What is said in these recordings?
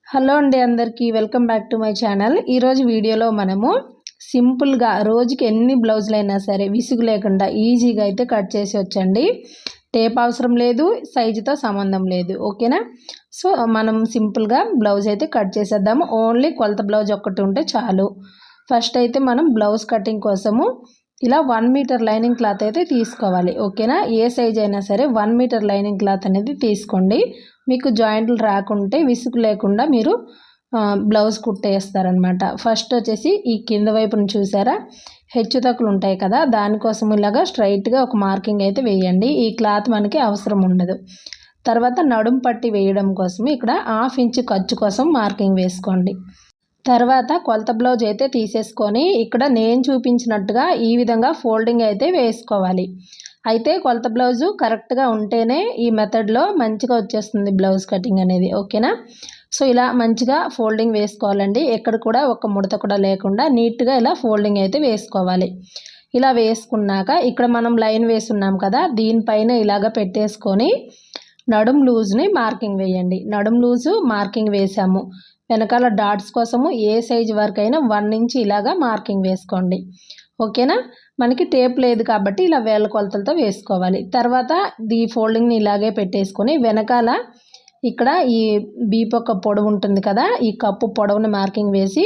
Hello అండి అందరికీ welcome back to my channel. ఈరోజు వీడియోలో మనము సింపుల్గా రోజుకి ఎన్ని బ్లౌజులైనా సరే విసుగు లేకుండా ఈజీగా అయితే కట్ చేసి వచ్చండి. టేప్ అవసరం లేదు, సైజుతో సంబంధం లేదు. ఓకేనా? సో మనం సింపుల్గా బ్లౌజ్ అయితే కట్ చేసేద్దాము. ఓన్లీ కొలత బ్లౌజ్ ఒక్కటి ఉంటే చాలు. ఫస్ట్ అయితే మనం బ్లౌజ్ కటింగ్ కోసము ఇలా 1 మీటర్ లైనింగ్ క్లాత్ అయితే తీసుకోవాలి. ఓకేనా? ఏ సైజ్ అయినా సరే 1 మీటర్ లైనింగ్ క్లాత్ అనేది తీసుకోండి. మీకు జాయింట్లు రాకుంటే విసుగు లేకుండా మీరు బ్లౌజ్ కుట్టేస్తారనమాట. ఫస్ట్ వచ్చేసి ఈ కింద వైపును చూసారా, హెచ్చు తక్కువలు ఉంటాయి కదా, దానికోసం ఇలాగా స్ట్రైట్గా ఒక మార్కింగ్ అయితే వేయండి. ఈ క్లాత్ మనకి అవసరం ఉండదు. తర్వాత నడుం పట్టి వేయడం కోసం ఇక్కడ 1/2 ఇంచు ఖర్చు కోసం మార్కింగ్ వేసుకోండి. తర్వాత కొలత బ్లౌజ్ అయితే తీసేసుకొని ఇక్కడ నేను చూపించినట్టుగా ఈ విధంగా ఫోల్డింగ్ అయితే వేసుకోవాలి. అయితే కొలత బ్లౌజు కరెక్ట్గా ఉంటేనే ఈ మెథడ్లో మంచిగా వచ్చేస్తుంది బ్లౌజ్ కటింగ్ అనేది. ఓకేనా? సో ఇలా మంచిగా ఫోల్డింగ్ వేసుకోవాలండి. ఎక్కడ కూడా ఒక ముడత కూడా లేకుండా నీట్గా ఇలా ఫోల్డింగ్ అయితే వేసుకోవాలి. ఇలా వేసుకున్నాక ఇక్కడ మనం లైన్ వేసున్నాం కదా, దీనిపైన ఇలాగ పెట్టేసుకొని నడుం లూజ్ని మార్కింగ్ వేయండి. నడుం లూజు మార్కింగ్ వేసాము. వెనకాల డాట్స్ కోసము ఏ సైజు వరకు అయినా 1 ఇంచ్ ఇలాగా మార్కింగ్ వేసుకోండి. ఓకేనా? మనకి టేప్ లేదు కాబట్టి ఇలా వేళ్ళ కొలతలతో వేసుకోవాలి. తర్వాత ఈ ఫోల్డింగ్ని ఇలాగే పెట్టేసుకొని వెనకాల ఇక్కడ ఈ బీపొక్క పొడవు ఉంటుంది కదా, ఈ కప్పు పొడవుని మార్కింగ్ వేసి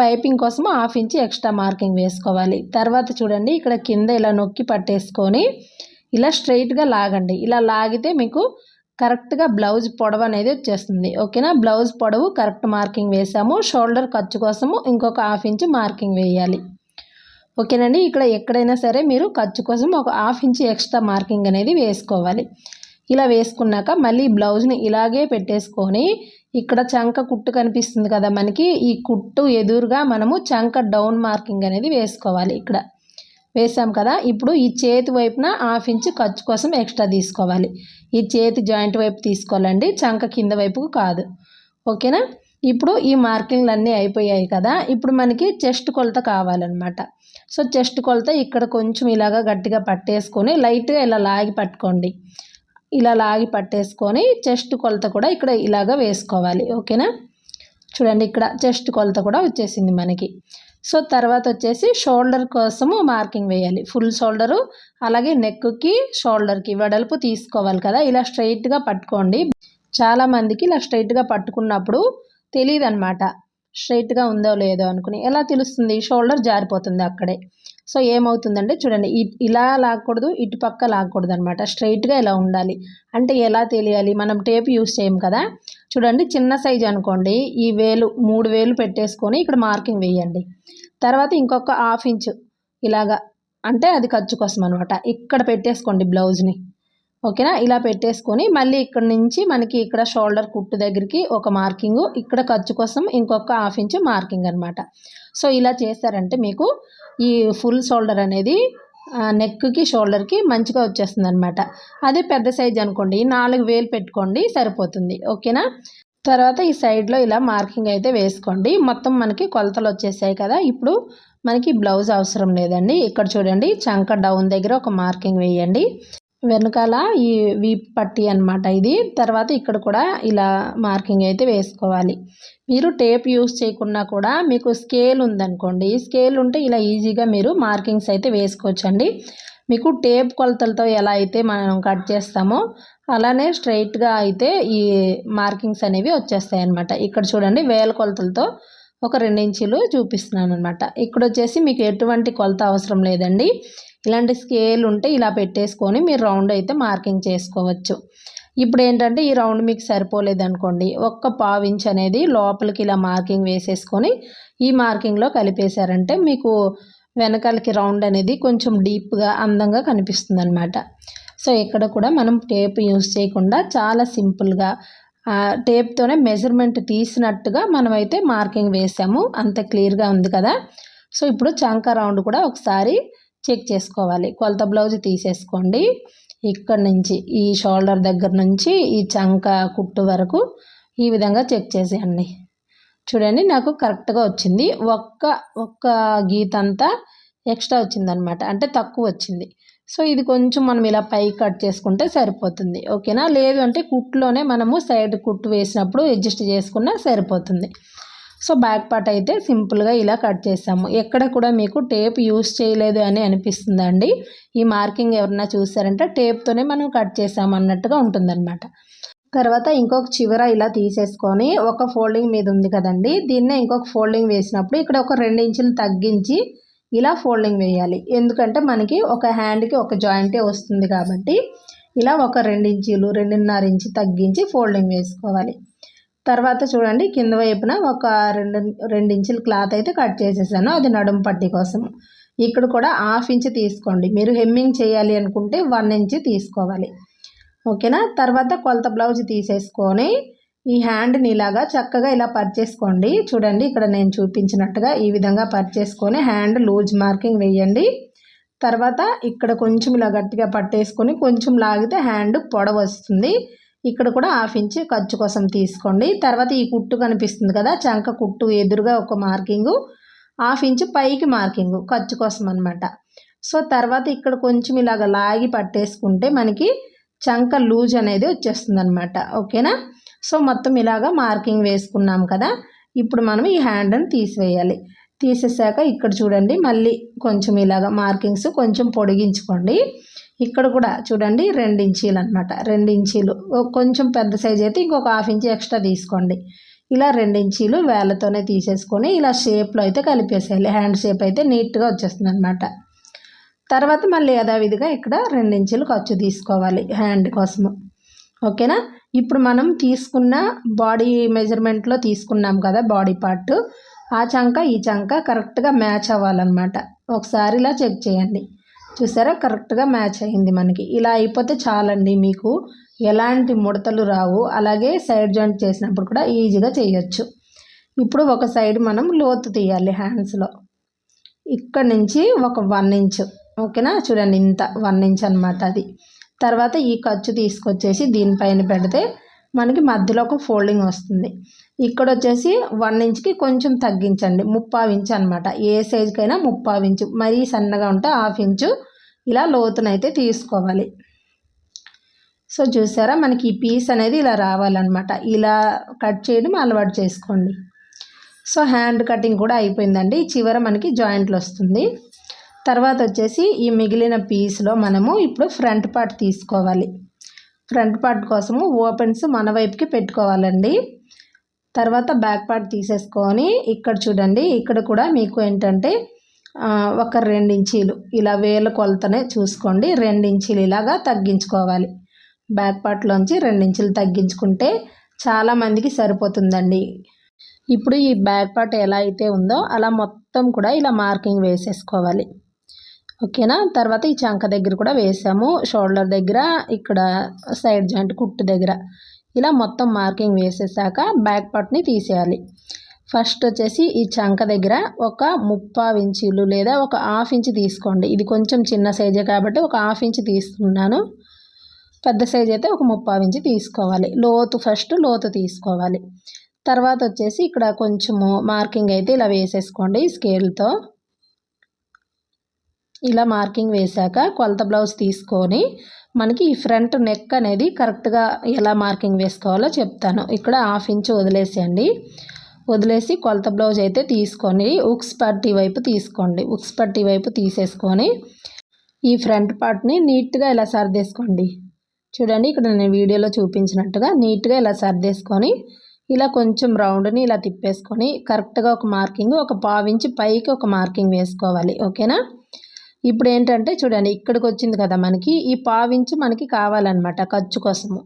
పైపింగ్ కోసం 1/2 ఇంచ్ ఎక్స్ట్రా మార్కింగ్ వేసుకోవాలి. తర్వాత చూడండి ఇక్కడ కింద ఇలా నొక్కి పట్టేసుకొని ఇలా స్ట్రైట్గా లాగండి. ఇలా లాగితే మీకు కరెక్ట్గా బ్లౌజ్ పొడవు అనేది వచ్చేస్తుంది. ఓకేనా? బ్లౌజ్ పొడవు కరెక్ట్ మార్కింగ్ వేసాము. షోల్డర్ ఖర్చు కోసము ఇంకొక 1/2 ఇంచ్ మార్కింగ్ వేయాలి. ఓకేనండి? ఇక్కడ ఎక్కడైనా సరే మీరు ఖర్చు కోసం ఒక 1/2 ఇంచ్ ఎక్స్ట్రా మార్కింగ్ అనేది వేసుకోవాలి. ఇలా వేసుకున్నాక మళ్ళీ బ్లౌజ్ని ఇలాగే పెట్టేసుకొని ఇక్కడ చంక కుట్టు కనిపిస్తుంది కదా మనకి, ఈ కుట్టు ఎదురుగా మనము చంక డౌన్ మార్కింగ్ అనేది వేసుకోవాలి. ఇక్కడ వేసాం కదా, ఇప్పుడు ఈ చేతి వైపున 1/2 ఇంచ్ ఖర్చు కోసం ఎక్స్ట్రా తీసుకోవాలి. ఈ చేతి జాయింట్ వైపు తీసుకోవాలండి, చంక కింద వైపుకు కాదు. ఓకేనా? ఇప్పుడు ఈ మార్కింగ్లు అన్నీ అయిపోయాయి కదా, ఇప్పుడు మనకి చెస్ట్ కొలత కావాలన్నమాట. సో చెస్ట్ కొలత ఇక్కడ కొంచెం ఇలాగా గట్టిగా పట్టేసుకొని లైట్గా ఇలా లాగి పట్టుకోండి. ఇలా లాగి పట్టేసుకొని చెస్ట్ కొలత కూడా ఇక్కడ ఇలాగా వేసుకోవాలి. ఓకేనా? చూడండి ఇక్కడ చెస్ట్ కొలత కూడా వచ్చేసింది మనకి. సో తర్వాత వచ్చేసి షోల్డర్ కోసము మార్కింగ్ వేయాలి. ఫుల్ షోల్డరు అలాగే నెక్కి షోల్డర్కి వెడల్పు తీసుకోవాలి కదా, ఇలా స్ట్రైట్గా పట్టుకోండి. చాలామందికి ఇలా స్ట్రైట్గా పట్టుకున్నప్పుడు తెలియదు అనమాట, స్ట్రైట్గా ఉందో లేదో అనుకుని. ఎలా తెలుస్తుంది? షోల్డర్ జారిపోతుంది అక్కడే. సో ఏమవుతుందంటే చూడండి, ఇలా లాగకూడదు, ఇటు పక్క లాగకూడదు అనమాట, స్ట్రైట్గా ఇలా ఉండాలి. అంటే ఎలా తెలియాలి? మనం టేప్ యూస్ చేయం కదా. చూడండి చిన్న సైజు అనుకోండి, ఈ వేలు 3 వేలు పెట్టేసుకొని ఇక్కడ మార్కింగ్ వేయండి. తర్వాత ఇంకొక 1/2 ఇంచు ఇలాగా, అంటే అది ఖర్చు కోసం అనమాట, ఇక్కడ పెట్టేసుకోండి బ్లౌజ్ని. ఓకేనా? ఇలా పెట్టేసుకొని మళ్ళీ ఇక్కడ నుంచి మనకి ఇక్కడ షోల్డర్ కుట్టు దగ్గరికి ఒక మార్కింగు, ఇక్కడ ఖర్చు కోసం ఇంకొక 1/2 ఇంచు మార్కింగ్ అనమాట. సో ఇలా చేస్తారంటే మీకు ఈ ఫుల్ షోల్డర్ అనేది నెక్కి షోల్డర్కి మంచిగా వచ్చేస్తుంది అనమాట. అదే పెద్ద సైజ్ అనుకోండి 4 వేలు పెట్టుకోండి సరిపోతుంది. ఓకేనా? తర్వాత ఈ సైడ్లో ఇలా మార్కింగ్ అయితే వేసుకోండి. మొత్తం మనకి కొలతలు వచ్చేసాయి కదా, ఇప్పుడు మనకి బ్లౌజ్ అవసరం లేదండి. ఇక్కడ చూడండి చంక డౌన్ దగ్గర ఒక మార్కింగ్ వేయండి. వెనకాల ఈ వీప్ పట్టి అనమాట ఇది. తర్వాత ఇక్కడ కూడా ఇలా మార్కింగ్ అయితే వేసుకోవాలి. మీరు టేప్ యూస్ చేయకుండా కూడా మీకు స్కేల్ ఉందనుకోండి, స్కేల్ ఉంటే ఇలా ఈజీగా మీరు మార్కింగ్స్ అయితే వేసుకోవచ్చండి. మీకు టేప్ కొలతలతో ఎలా అయితే మనం కట్ చేస్తామో అలానే స్ట్రైట్గా అయితే ఈ మార్కింగ్స్ అనేవి వచ్చేస్తాయి అన్నమాట. ఇక్కడ చూడండి వేల కొలతలతో ఒక 2 ఇంచులు చూపిస్తున్నాను అనమాట. ఇక్కడ వచ్చేసి మీకు ఎటువంటి కొలత అవసరం లేదండి. ఇలాంటి స్కేల్ ఉంటే ఇలా పెట్టేసుకొని మీరు రౌండ్ అయితే మార్కింగ్ చేసుకోవచ్చు. ఇప్పుడు ఏంటంటే ఈ రౌండ్ మీకు సరిపోలేదు అనుకోండి, ఒక్క 1/2 ఇంచ్ అనేది లోపలికి ఇలా మార్కింగ్ వేసేసుకొని ఈ మార్కింగ్లో కలిపేశారంటే మీకు వెనకాలకి రౌండ్ అనేది కొంచెం డీప్గా అందంగా కనిపిస్తుంది అనమాట. సో ఇక్కడ కూడా మనం టేప్ యూస్ చేయకుండా చాలా సింపుల్గా టేప్తోనే మెజర్మెంట్ తీసినట్టుగా మనమైతే మార్కింగ్ వేసాము. అంత క్లియర్గా ఉంది కదా. సో ఇప్పుడు చంక రౌండ్ కూడా ఒకసారి చెక్ చేసుకోవాలి. కొలత బ్లౌజ్ తీసేసుకోండి. ఇక్కడ నుంచి ఈ షోల్డర్ దగ్గర నుంచి ఈ చంక కుట్టు వరకు ఈ విధంగా చెక్ చేసేయండి. చూడండి నాకు కరెక్ట్గా వచ్చింది. ఒక్క గీత అంతా ఎక్స్ట్రా వచ్చిందనమాట, అంటే తక్కువ వచ్చింది. సో ఇది కొంచెం మనం ఇలా పైకి కట్ చేసుకుంటే సరిపోతుంది, ఓకేనా. లేదు అంటే కుట్టులోనే మనము సైడ్ కుట్టు వేసినప్పుడు అడ్జస్ట్ చేసుకున్నా సరిపోతుంది. సో బ్యాక్ పార్ట్ అయితే సింపుల్గా ఇలా కట్ చేసాము. ఎక్కడ కూడా మీకు టేప్ యూస్ చేయలేదు అని అనిపిస్తుందండి. ఈ మార్కింగ్ ఎవరన్నా చూసారంటే టేప్తోనే మనం కట్ చేసాము అన్నట్టుగా ఉంటుందన్నమాట. తర్వాత ఇంకొక చివర ఇలా తీసేసుకొని ఒక ఫోల్డింగ్ మీద ఉంది కదండి, దీన్నే ఇంకొక ఫోల్డింగ్ వేసినప్పుడు ఇక్కడ ఒక 2 ఇంచులు తగ్గించి ఇలా ఫోల్డింగ్ వేయాలి. ఎందుకంటే మనకి ఒక హ్యాండ్కి ఒక జాయింటే వస్తుంది కాబట్టి ఇలా ఒక 2 ఇంచులు 2.5 ఇంచు తగ్గించి ఫోల్డింగ్ వేసుకోవాలి. తర్వాత చూడండి కింద వైపున ఒక 2 ఇంచుల క్లాత్ అయితే కట్ చేసేసాను, అది నడుము పట్టి కోసం. ఇక్కడ కూడా 1/2 ఇంచు తీసుకోండి. మీరు హెమ్మింగ్ చేయాలి అనుకుంటే 1 ఇంచు తీసుకోవాలి, ఓకేనా. తర్వాత కొలత బ్లౌజ్ తీసేసుకొని ఈ హ్యాండ్ని ఇలాగా చక్కగా ఇలా పరిచేసుకోండి. చూడండి ఇక్కడ నేను చూపించినట్టుగా ఈ విధంగా పరిచేసుకొని హ్యాండ్ లూజ్ మార్కింగ్ వేయండి. తర్వాత ఇక్కడ కొంచెం ఇలా గట్టిగా పట్టేసుకొని కొంచెం లాగితే హ్యాండ్ పొడవు వస్తుంది. ఇక్కడ కూడా 1/2 ఇంచు ఖర్చు కోసం తీసుకోండి. తర్వాత ఈ కుట్టు కనిపిస్తుంది కదా, చంక కుట్టు ఎదురుగా ఒక మార్కింగు, 1/2 ఇంచు పైకి మార్కింగు ఖర్చు కోసం అనమాట. సో తర్వాత ఇక్కడ కొంచెం ఇలాగ లాగి పట్టేసుకుంటే మనకి చంక లూజ్ అనేది వచ్చేస్తుంది అనమాట, ఓకేనా. సో మొత్తం ఇలాగా మార్కింగ్ వేసుకున్నాం కదా, ఇప్పుడు మనం ఈ హ్యాండ్ని తీసివేయాలి. తీసేసాక ఇక్కడ చూడండి మళ్ళీ కొంచెం ఇలాగ మార్కింగ్స్ కొంచెం పొడిగించుకోండి. ఇక్కడ కూడా చూడండి 2 ఇంచీలు అనమాట, 2 ఇంచీలు. కొంచెం పెద్ద సైజ్ అయితే ఇంకొక 1/2 ఇంచు ఎక్స్ట్రా తీసుకోండి. ఇలా 2 ఇంచీలు వేళ్ళతోనే తీసేసుకొని ఇలా షేప్లో అయితే కలిపేసేయాలి. హ్యాండ్ షేప్ అయితే నీట్గా వచ్చేస్తుంది అనమాట. తర్వాత మళ్ళీ యథావిధిగా ఇక్కడ 2 ఇంచులు ఖర్చు తీసుకోవాలి హ్యాండ్ కోసము, ఓకేనా. ఇప్పుడు మనం తీసుకున్న బాడీ మెజర్మెంట్లో తీసుకున్నాం కదా బాడీ పార్ట్, ఆ చంక ఈ చంక కరెక్ట్గా మ్యాచ్ అవ్వాలన్నమాట. ఒకసారి ఇలా చెక్ చేయండి. చూసారా కరెక్ట్గా మ్యాచ్ అయింది మనకి. ఇలా అయిపోతే చాలండి, మీకు ఎలాంటి ముడతలు రావు. అలాగే సైడ్ జాయింట్ చేసినప్పుడు కూడా ఈజీగా చేయొచ్చు. ఇప్పుడు ఒక సైడ్ మనం లోతు తీయాలి హ్యాండ్స్లో. ఇక్కడ నుంచి ఒక 1 ఇంచు, ఓకేనా. చూడండి ఇంత 1 ఇంచ్ అనమాట అది. తర్వాత ఈ ఖర్చు తీసుకొచ్చేసి దీనిపైన పెడితే మనకి మధ్యలో ఒక ఫోల్డింగ్ వస్తుంది. ఇక్కడ వచ్చేసి 1 ఇంచ్కి కొంచెం తగ్గించండి, 3/4 ఇంచు అనమాట. ఏ సైజుకైనా 3/4 ఇంచు, మరీ సన్నగా ఉంటే 1/2 ఇంచు ఇలా లోతునైతే తీసుకోవాలి. సో చూసారా మనకి ఈ పీస్ అనేది ఇలా రావాలన్నమాట. ఇలా కట్ చేయడం అలవాటు చేసుకోండి. సో హ్యాండ్ కటింగ్ కూడా అయిపోయిందండి. చివర మనకి జాయింట్లు వస్తుంది. తర్వాత వచ్చేసి ఈ మిగిలిన పీస్లో మనము ఇప్పుడు ఫ్రంట్ పార్ట్ తీసుకోవాలి. ఫ్రంట్ పార్ట్ కోసము ఓపెన్స్ మన వైపుకి పెట్టుకోవాలండి. తర్వాత బ్యాక్ పార్ట్ తీసేసుకొని ఇక్కడ చూడండి, ఇక్కడ కూడా మీకు ఏంటంటే ఒక 2 ఇంచీలు ఇలా వేల కొలతనే చూసుకోండి, 2 ఇంచీలు ఇలాగా తగ్గించుకోవాలి. బ్యాక్ పార్ట్లోంచి 2 ఇంచులు తగ్గించుకుంటే చాలామందికి సరిపోతుందండి. ఇప్పుడు ఈ బ్యాక్ పార్ట్ ఎలా అయితే ఉందో అలా మొత్తం కూడా ఇలా మార్కింగ్ వేసేసుకోవాలి, ఓకేనా. తర్వాత ఈ చంక దగ్గర కూడా వేసాము, షోల్డర్ దగ్గర, ఇక్కడ సైడ్ జాయింట్ కుట్టు దగ్గర ఇలా మొత్తం మార్కింగ్ వేసేసాక బ్యాక్ పార్ట్ని తీసేయాలి. ఫస్ట్ వచ్చేసి ఈ చంక దగ్గర ఒక 3/4 ఇంచీలు లేదా ఒక 1/2 ఇంచు తీసుకోండి. ఇది కొంచెం చిన్న సైజే కాబట్టి ఒక 1/2 ఇంచు తీసుకున్నాను. పెద్ద సైజ్ అయితే ఒక 3/4 ఇంచు తీసుకోవాలి. ఫస్ట్ లోతు తీసుకోవాలి. తర్వాత వచ్చేసి ఇక్కడ కొంచెము మార్కింగ్ అయితే ఇలా వేసేసుకోండి స్కేల్తో. ఇలా మార్కింగ్ వేశాక కొలత బ్లౌజ్ తీసుకొని మనకి ఈ ఫ్రంట్ నెక్ అనేది కరెక్ట్గా ఎలా మార్కింగ్ వేసుకోవాలో చెప్తాను. ఇక్కడ 1/2 ఇంచు వదిలేసేయండి. వదిలేసి కొలత బ్లౌజ్ అయితే తీసుకొని ఉక్స్ పట్టీ వైపు తీసుకోండి. ఉక్స్ పట్టీ వైపు తీసేసుకొని ఈ ఫ్రంట్ పార్ట్ని నీట్గా ఇలా సర్దేసుకోండి. చూడండి ఇక్కడ నేను వీడియోలో చూపించినట్టుగా నీట్గా ఇలా సర్దేసుకొని ఇలా కొంచెం రౌండ్ని ఇలా తిప్పేసుకొని కరెక్ట్గా ఒక మార్కింగ్, ఒక 1/4 ఇంచు పైకి ఒక మార్కింగ్ వేసుకోవాలి, ఓకేనా. ఇప్పుడు ఏంటంటే చూడండి ఇక్కడికి వచ్చింది కదా మనకి, ఈ 1/4 ఇంచు మనకి కావాలన్నమాట ఖర్చు కోసము.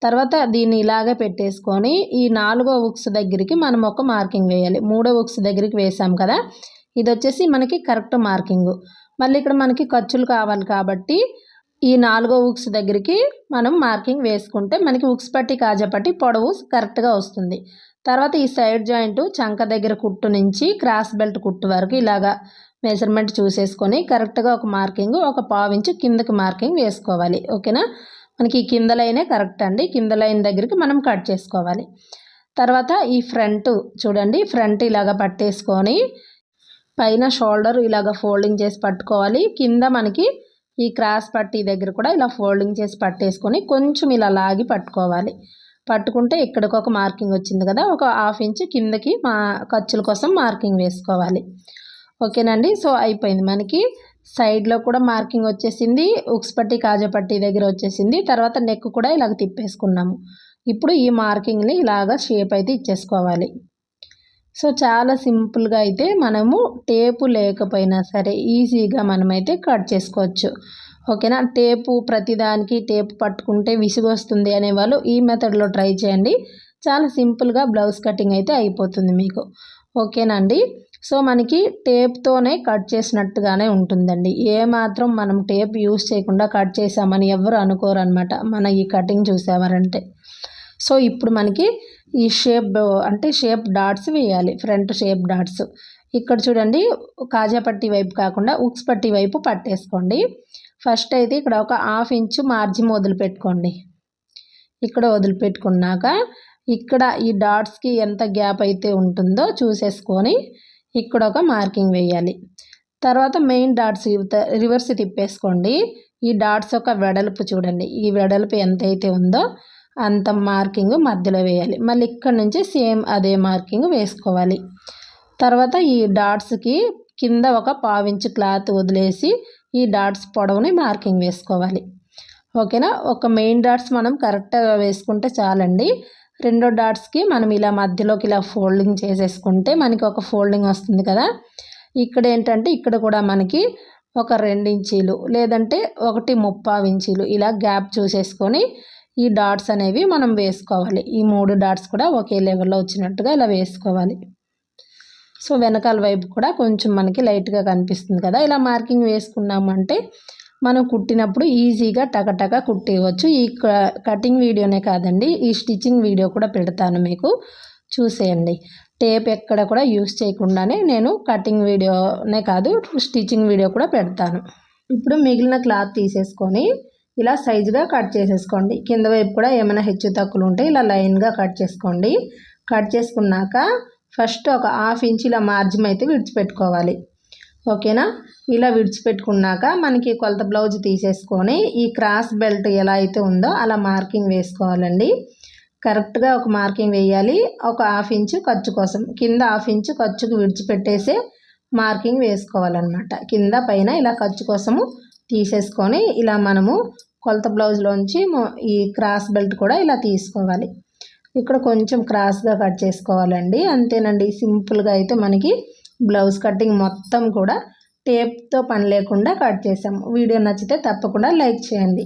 తర్వాత దీన్ని ఇలాగే పెట్టేసుకొని ఈ 4వ ఉక్స్ దగ్గరికి మనం ఒక మార్కింగ్ వేయాలి. 3వ ఉక్స్ దగ్గరికి వేసాం కదా, ఇది వచ్చేసి మనకి కరెక్ట్ మార్కింగు. మళ్ళీ ఇక్కడ మనకి ఖర్చులు కావాలి కాబట్టి ఈ 4వ ఉక్స్ దగ్గరికి మనం మార్కింగ్ వేసుకుంటే మనకి ఉక్స్ పట్టి కాజా పట్టి పొడవు కరెక్ట్గా వస్తుంది. తర్వాత ఈ సైడ్ జాయింట్ చంక దగ్గర కుట్టు నుంచి క్రాస్ బెల్ట్ కుట్టు వరకు ఇలాగా మెజర్మెంట్ చూసేసుకొని కరెక్ట్గా ఒక మార్కింగ్, ఒక 1/4 ఇంచు కిందకి మార్కింగ్ వేసుకోవాలి, ఓకేనా. మనకి ఈ కింద లైనే కరెక్ట్ అండి. కింద లైన్ దగ్గరికి మనం కట్ చేసుకోవాలి. తర్వాత ఈ ఫ్రంట్ చూడండి, ఫ్రంట్ ఇలాగ పట్టేసుకొని పైన షోల్డర్ ఇలాగ ఫోల్డింగ్ చేసి పట్టుకోవాలి. కింద మనకి ఈ క్రాస్ పట్టీ దగ్గర కూడా ఇలా ఫోల్డింగ్ చేసి పట్టేసుకొని కొంచెం ఇలా లాగి పట్టుకోవాలి. పట్టుకుంటే ఇక్కడికి ఒక మార్కింగ్ వచ్చింది కదా, ఒక 1/2 ఇంచ్ కిందకి మా ఖర్చుల కోసం మార్కింగ్ వేసుకోవాలి. ఓకేనండి. సో అయిపోయింది. మనకి సైడ్లో కూడా మార్కింగ్ వచ్చేసింది, ఉక్స్ పట్టీ కాజా పట్టీ దగ్గర వచ్చేసింది. తర్వాత నెక్ కూడా ఇలాగ తిప్పేసుకున్నాము. ఇప్పుడు ఈ మార్కింగ్ని ఇలాగ షేప్ అయితే ఇచ్చేసుకోవాలి. సో చాలా సింపుల్గా అయితే మనము టేపు లేకపోయినా సరే ఈజీగా మనమైతే కట్ చేసుకోవచ్చు. ఓకేనా. టేపు ప్రతిదానికి టేపు పట్టుకుంటే విసుగు వస్తుంది అనేవాళ్ళు ఈ మెథడ్లో ట్రై చేయండి. చాలా సింపుల్గా బ్లౌజ్ కటింగ్ అయితే అయిపోతుంది మీకు. ఓకేనండి. సో మనకి టేప్తోనే కట్ చేసినట్టుగానే ఉంటుందండి. ఏమాత్రం మనం టేప్ యూస్ చేయకుండా కట్ చేసామని ఎవరు అనుకోరు అనమాట మన ఈ కటింగ్ చూసేవారంటే. సో ఇప్పుడు మనకి ఈ షేప్ డాట్స్ వేయాలి. ఫ్రంట్ షేప్ డాట్స్ ఇక్కడ చూడండి, కాజా పట్టీ వైపు కాకుండా ఉక్స్ పట్టీ వైపు పట్టేసుకోండి. ఫస్ట్ అయితే ఇక్కడ ఒక 1/2 ఇంచ్ మార్జిన్ వదిలిపెట్టుకోండి. ఇక్కడ వదిలిపెట్టుకున్నాక ఇక్కడ ఈ డాట్స్కి ఎంత గ్యాప్ అయితే ఉంటుందో చూసేసుకొని ఇక్కడ ఒక మార్కింగ్ వేయాలి. తర్వాత మెయిన్ డాట్స్ రివర్స్ తిప్పేసుకోండి. ఈ డాట్స్ ఒక వెడల్పు చూడండి, ఈ వెడల్పు ఎంతైతే ఉందో అంత మార్కింగ్ మధ్యలో వేయాలి. మళ్ళీ ఇక్కడ నుంచి సేమ్ అదే మార్కింగ్ వేసుకోవాలి. తర్వాత ఈ డాట్స్కి కింద ఒక 1/4 ఇంచ్ క్లాత్ వదిలేసి ఈ డాట్స్ పొడవుని మార్కింగ్ వేసుకోవాలి. ఓకేనా. ఒక మెయిన్ డాట్స్ మనం కరెక్ట్గా వేసుకుంటే చాలండి. రెండో డాట్స్కి మనం ఇలా మధ్యలోకి ఇలా ఫోల్డింగ్ చేసేసుకుంటే మనకి ఒక ఫోల్డింగ్ వస్తుంది కదా. ఇక్కడ ఏంటంటే ఇక్కడ కూడా మనకి ఒక 2 ఇంచీలు లేదంటే 1.25 ఇంచీలు ఇలా గ్యాప్ చూసేసుకొని ఈ డాట్స్ అనేవి మనం వేసుకోవాలి. ఈ 3 డాట్స్ కూడా ఒకే లెవెల్లో వచ్చినట్టుగా ఇలా వేసుకోవాలి. సో వెనకాల వైపు కూడా కొంచెం మనకి లైట్గా కనిపిస్తుంది కదా, ఇలా మార్కింగ్ వేసుకున్నామంటే మనం కుట్టినప్పుడు ఈజీగా టకటక కుట్టేయవచ్చు. ఈ కటింగ్ వీడియోనే కాదండి, ఈ స్టిచ్చింగ్ వీడియో కూడా పెడతాను, మీకు చూసేయండి. టేప్ ఎక్కడ కూడా యూస్ చేయకుండానే నేను కటింగ్ వీడియోనే కాదు స్టిచ్చింగ్ వీడియో కూడా పెడతాను. ఇప్పుడు మిగిలిన క్లాత్ తీసేసుకొని ఇలా సైజుగా కట్ చేసేసుకోండి. కింద వైపు కూడా ఏమైనా హెచ్చు తక్కువలు ఉంటే ఇలా లైన్గా కట్ చేసుకోండి. కట్ చేసుకున్నాక ఫస్ట్ ఒక 1/2 ఇంచ్ ఇలా మార్జిన్ అయితే విడిచిపెట్టుకోవాలి. ఓకేనా. ఇలా విడిచిపెట్టుకున్నాక మనకి కొలత బ్లౌజ్ తీసేసుకొని ఈ క్రాస్ బెల్ట్ ఎలా అయితే ఉందో అలా మార్కింగ్ వేసుకోవాలండి. కరెక్ట్గా ఒక మార్కింగ్ వేయాలి. ఒక 1/2 ఇంచ్ ఖర్చు కోసం కింద 1/2 ఇంచ్ ఖర్చుకు విడిచిపెట్టేసి మార్కింగ్ వేసుకోవాలన్నమాట. కింద పైన ఇలా ఖర్చు కోసము తీసేసుకొని ఇలా మనము కొలత బ్లౌజ్లోంచి ఈ క్రాస్ బెల్ట్ కూడా ఇలా తీసుకోవాలి. ఇక్కడ కొంచెం క్రాస్గా కట్ చేసుకోవాలండి. అంతేనండి, సింపుల్గా అయితే మనకి బ్లౌజ్ కటింగ్ మొత్తం కూడా టేప్తో పని లేకుండా కట్ చేసాము. వీడియో నచ్చితే తప్పకుండా లైక్ చేయండి.